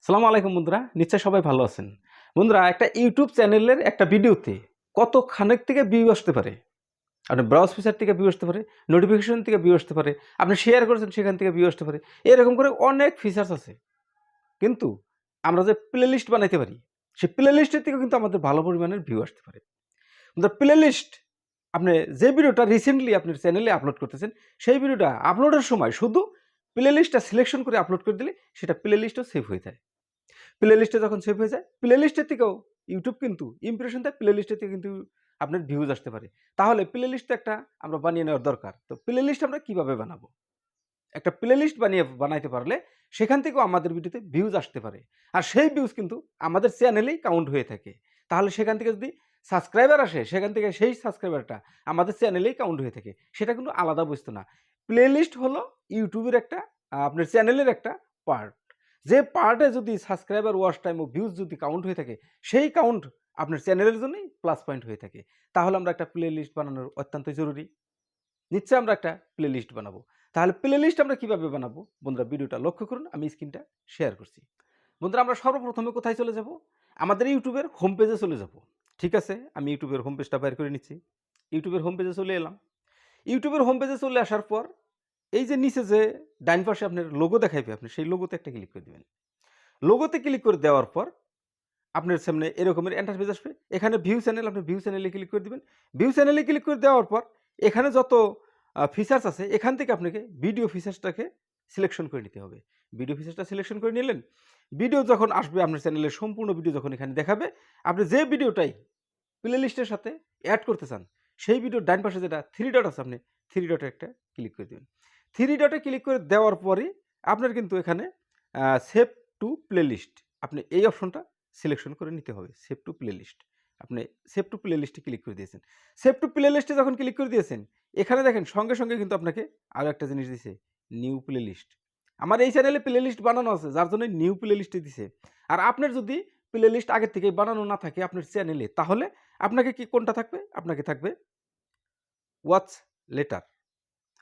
সালামু আলাইকুম বন্ধুরা, নিশ্চয় সবাই ভালো আছেন। বন্ধুরা, একটা ইউটিউব চ্যানেলের একটা ভিডিওতে কতখানেক থেকে ভিউ আসতে পারে? আপনার ব্রাউজ ফিচার থেকে ভিউ আসতে পারে, নোটিফিকেশন থেকে ভিউ আসতে পারে, আপনি শেয়ার করেছেন সেখান থেকে ভিউ আসতে পারে। এরকম করে অনেক ফিচার্স আছে। কিন্তু আমরা যে প্লেলিস্ট বানাইতে পারি, সেই প্লেলিস্টের থেকেও কিন্তু আমাদের ভালো পরিমাণের ভিউ আসতে পারে। বন্ধুরা, প্লেলিস্ট আপনি যে ভিডিওটা রিসেন্টলি আপনার চ্যানেলে আপলোড করতেছেন, সেই ভিডিওটা আপলোডের সময় শুধু প্লেলিস্টটা সিলেকশন করে আপলোড করে দিলে সেটা প্লেলিস্টও সেভ হয়ে যায়। প্লে লিস্টে যখন সেভ হয়ে যায়, প্লে লিস্টের থেকেও ইউটিউব কিন্তু ইমপ্রেশন দেয়, প্লে লিস্টের থেকে কিন্তু আপনার ভিউজ আসতে পারে। তাহলে প্লে লিস্ট একটা আমরা বানিয়ে নেওয়ার দরকার। তো প্লে লিস্ট আমরা কিভাবে বানাবো? একটা প্লে লিস্ট বানাইতে পারলে সেখান থেকেও আমাদের ভিডিওতে ভিউজ আসতে পারে। আর সেই ভিউজ কিন্তু আমাদের চ্যানেলেই কাউন্ট হয়ে থাকে। তাহলে সেখান থেকে যদি সাবস্ক্রাইবার আসে, সেখান থেকে সেই সাবস্ক্রাইবারটা আমাদের চ্যানেলেই কাউন্ট হয়ে থাকে। সেটা কিন্তু আলাদা বস্তু না। প্লে লিস্ট হলো ইউটিউবের একটা আপনার চ্যানেলের একটা পার্ট। যে পার্টে যদি সাবস্ক্রাইবার, ওয়াচ টাইম ও ভিউজ যদি কাউন্ট হয়ে থাকে, সেই কাউন্ট আপনার চ্যানেলের জন্যই প্লাস পয়েন্ট হয়ে থাকে। তাহলে আমরা একটা প্লে লিস্ট বানানোর অত্যন্ত জরুরি। নিশ্চয়ই আমরা একটা প্লে লিস্ট বানাবো। তাহলে প্লে লিস্ট আমরা কিভাবে বানাবো? বন্ধুরা, ভিডিওটা লক্ষ্য করুন, আমি স্ক্রিনটা শেয়ার করছি। বন্ধুরা, আমরা সর্বপ্রথমে কোথায় চলে যাব? আমাদের ইউটিউবের হোম পেজে চলে যাব। ঠিক আছে, আমি ইউটিউবের হোম পেজটা বের করে নিচ্ছি। ইউটিউবের হোম পেজে চলে এলাম। ইউটিউবের হোম পেজে চলে আসার পর এই যে নিচে যে ডাইন পাশে আপনার লোগো দেখাইবে, আপনি সেই লোগোতে একটা ক্লিক করে দিবেন। লোগোতে ক্লিক করে দেওয়ার পর আপনার সামনে এরকমের ইন্টারফেস আসবে। এখানে ভিউ চ্যানেল, আপনি ভিউ চ্যানেলে ক্লিক করে দিবেন। ভিউ চ্যানেলে ক্লিক করে দেওয়ার পর এখানে যত ফিচার্স আছে, এখান থেকে আপনাকে ভিডিও ফিচার্সটাকে সিলেকশন করে নিতে হবে। ভিডিও ফিচার্সটা সিলেকশন করে নিলেন। ভিডিও যখন আসবে আপনার চ্যানেলের সম্পূর্ণ ভিডিও যখন এখানে দেখাবে, আপনি যে ভিডিওটাই প্লে লিস্টের সাথে অ্যাড করতে চান, সেই ভিডিওর ডান পাশে যেটা 3 ডট আছে, আপনি 3 ডটে একটা ক্লিক করে দিবেন। 3 ডটে ক্লিক করে দেওয়ার পরই আপনার কিন্তু এখানে সেভ টু প্লেলিস্ট, আপনি এই অপশনটা সিলেকশন করে নিতে হবে। সেভ টু প্লেলিস্ট, আপনি সেভ টু প্লেলিস্টে ক্লিক করে দিয়েছেন। সেভ টু প্লেলিস্টে যখন ক্লিক করে দিয়েছেন, এখানে দেখেন সঙ্গে সঙ্গে কিন্তু আপনাকে আরও একটা জিনিস দিছে, নিউ প্লেলিস্ট। আমার এই চ্যানেলে প্লেলিস্ট বানানো আছে, যার জন্য নিউ প্লেলিস্টে দিছে। আর আপনার যদি প্লেলিস্ট আগের থেকেই বানানো না থাকে আপনার চ্যানেলে, তাহলে আপনাকে কি কোনটা থাকবে? আপনাকে থাকবে ওয়াচ লেটার।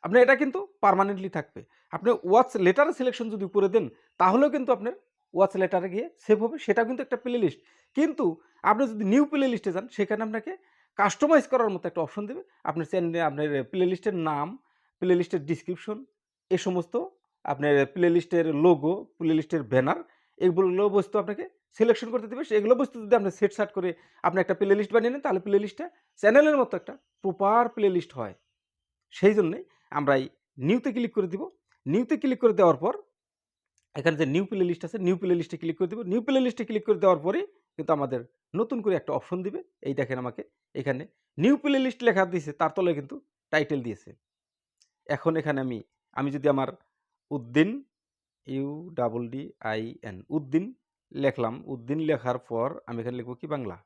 আপনার এটা কিন্তু পার্মানেন্টলি থাকবে। আপনি ওয়াচ লেটারের সিলেকশন যদি উপরে দেন, তাহলেও কিন্তু আপনার ওয়াচ লেটারে গিয়ে সেভ হবে। সেটাও কিন্তু একটা প্লে লিস্ট। কিন্তু আপনি যদি নিউ প্লে লিস্টে যান, সেখানে আপনাকে কাস্টমাইজ করার মতো একটা অপশন দেবে। আপনার চ্যানেলে আপনার প্লে লিস্টের নাম, প্লে লিস্টের ডিসক্রিপশন, এ সমস্ত আপনার প্লে লিস্টের লোগো, প্লে লিস্টের ব্যানার, এগুলো বস্তু আপনাকে সিলেকশন করতে দেবে। সেগুলো বস্তু যদি আপনি সেট করে আপনি একটা প্লে লিস্ট বানিয়ে নেন, তাহলে প্লে লিস্টটা চ্যানেলের মতো একটা প্রপার প্লে লিস্ট হয়। সেই জন্যই আমরা এই নিউতে ক্লিক করে দিব। নিউতে ক্লিক করে দেওয়ার পর এখানে যে নিউ প্লে লিস্ট আছে, নিউ প্লে লিস্টে ক্লিক করে দিব। নিউ প্লে লিস্টে ক্লিক করে দেওয়ার পরেই কিন্তু আমাদের নতুন করে একটা অপশন দিবে। এই দেখেন, আমাকে এখানে নিউ প্লে লিস্ট লেখা দিয়েছে, তার তলায় কিন্তু টাইটেল দিয়েছে। এখন এখানে আমি যদি আমার উদ্দিন, UDDIN উদ্দিন লেখলাম। উদ্দিন লেখার পর আমি এখানে লিখব কি? বাংলা,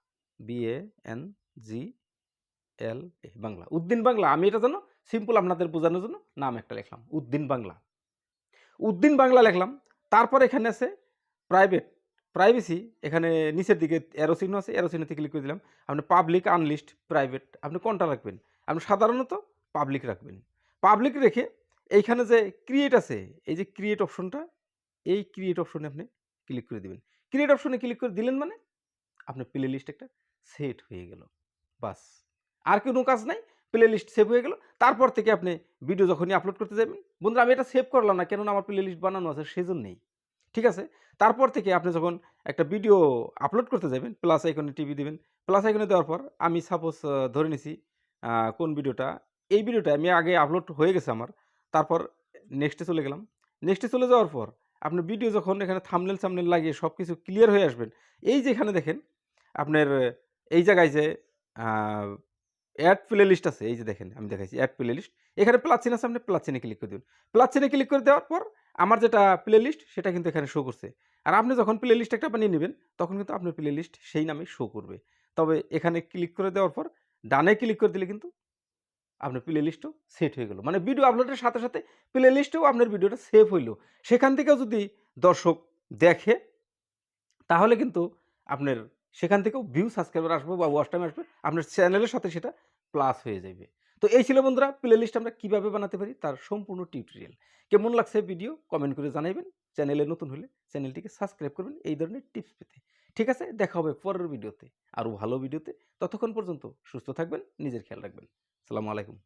BANGLA, বাংলা, উদ্দিন বাংলা। আমি এটা যেন সিম্পল আপনাদের বোঝানোর জন্য নাম একটা লিখলাম, উদ্দিন বাংলা। উদ্দিন বাংলা লিখলাম। তারপর এখানে আছে প্রাইভেট, প্রাইভেসি। এখানে নিচের দিকে অ্যারো চিহ্ন আছে, অ্যারো চিহ্নতে ক্লিক করে দিলাম। আপনি পাবলিক, আনলিস্ট, প্রাইভেট, আপনি কোনটা রাখবেন? আপনি সাধারণত পাবলিক রাখবেন। পাবলিক রেখে এইখানে যে ক্রিয়েট আছে, এই যে ক্রিয়েট অপশনটা, এই ক্রিয়েট অপশনে আপনি ক্লিক করে দিবেন। ক্রিয়েট অপশনে ক্লিক করে দিলেন মানে আপনার প্লে লিস্ট একটা সেট হয়ে গেল। বাস, আর কোনো কাজ নাই। প্লে লিস্ট সেভ হয়ে গেল। তারপর থেকে আপনি ভিডিও যখনই আপলোড করতে যাবেন, বন্ধুরা আমি এটা সেভ করলাম না, কেননা আমার প্লে লিস্ট বানানো আছে সেজন্যই। ঠিক আছে? তারপর থেকে আপনি যখন একটা ভিডিও আপলোড করতে যাবেন, প্লাস আইকনে টিপে দিবেন। প্লাস আইকনে দেওয়ার পর আমি সাপোজ ধরে নিছি কোন ভিডিওটা, এই ভিডিওটা আমি আগে আপলোড হয়ে গেছে আমার। তারপর নেক্সটে চলে গেলাম। নেক্সটে চলে যাওয়ার পর আপনার ভিডিও যখন এখানে থাম্বনেল লাগিয়ে সবকিছু ক্লিয়ার হয়ে আসবেন, এই যে এখানে দেখেন আপনার এই জায়গায় যে আ এড প্লে লিস্ট আছে, এই যে দেখেন আমি দেখাইছি এড প্লে লিস্ট। এখানে প্লাস চিহ্ন আছে, আপনি প্লাস চিহ্নে ক্লিক করে দিবেন। প্লাস চিহ্নে ক্লিক করে দেওয়ার পর আমার যেটা প্লে লিস্ট সেটা কিন্তু এখানে শো করছে। আর আপনি যখন প্লে লিস্ট একটা বানিয়ে নিবেন, তখন কিন্তু আপনার প্লে লিস্ট সেই নামে শো করবে। তবে এখানে ক্লিক করে দেওয়ার পর ডানে ক্লিক করে দিলে কিন্তু আপনার প্লে লিস্টও সেট হয়ে গেল। মানে ভিডিও আপলোডের সাথে সাথে প্লে লিস্টেও আপনার ভিডিওটা সেভ হইল। সেখান থেকেও যদি দর্শক দেখে, তাহলে কিন্তু আপনার সেখান থেকেও ভিউ, সাবস্ক্রাইবার আসবে বা ওয়াচ টাইম আসবে। আপনার চ্যানেলের সাথে সেটা প্লাস হয়ে যাবে। তো এই ছিল বন্ধুরা প্লে লিস্ট আমরা কিভাবে বানাতে পারি তার সম্পূর্ণ টিউটোরিয়াল। কেমন লাগছে ভিডিও? কমেন্ট করে জানাইবেন। চ্যানেলে নতুন হলে চ্যানেলটিকে সাবস্ক্রাইব করবেন এই ধরনের টিপস পেতে। ঠিক আছে, দেখা হবে পরের ভিডিওতে, আরও ভালো ভিডিওতে। ততক্ষণ পর্যন্ত সুস্থ থাকবেন, নিজের খেয়াল রাখবেন। আসসালামু আলাইকুম।